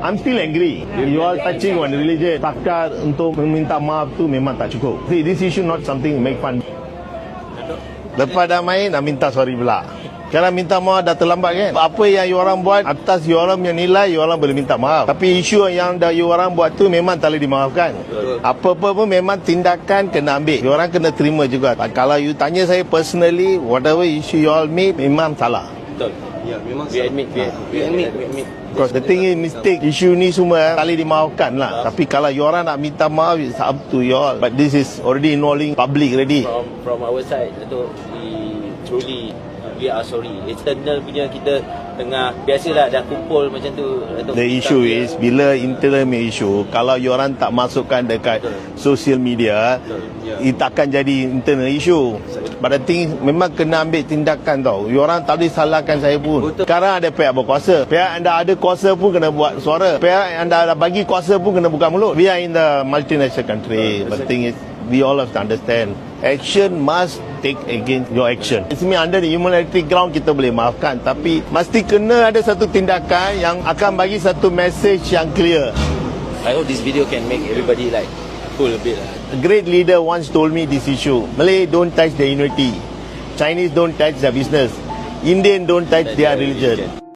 I'm still angry. You all touching on religion. Takar untuk meminta maaf tu memang tak cukup. See, this issue not something make fun. Lepas dah main, nak minta sorry pula. Kalau minta maaf dah terlambat kan. Apa yang you orang buat, atas you orang yang nilai, you orang boleh minta maaf. Tapi isu yang dah you orang buat tu memang tak boleh dimaafkan. Apa-apa pun memang tindakan kena ambil. You orang kena terima juga. Kalau you tanya saya personally, whatever issue you all made, memang salah. Betul. Ya, memang we admit. Because the thing is, mistake, isu ni semua tak boleh dimaafkan lah. Tapi kalau you orang nak minta maaf, it's up to you all. But this is already involving public already. From our side, Dato', we are sorry. External punya kita tengah, biasalah dah kumpul macam tu. Dato', the issue is, bila internal issue, kalau you orang tak masukkan dekat social media, it akan jadi internal issue. But the thing, memang kena ambil tindakan tau. You orang tak boleh salahkan saya pun. Sekarang ada pihak berkuasa. Pihak anda ada kuasa pun kena buat suara. Pihak anda bagi kuasa pun kena buka mulut. We are in the multinational country. But the thing is, we all have to understand. Action must take against your action. It's me under the humanitarian ground kita boleh maafkan. Tapi mesti kena ada satu tindakan yang akan bagi satu message yang clear. I hope this video can make everybody like cool a bit. A great leader once told me this issue. Malay don't touch their unity. Chinese don't touch their business. Indian don't touch their religion.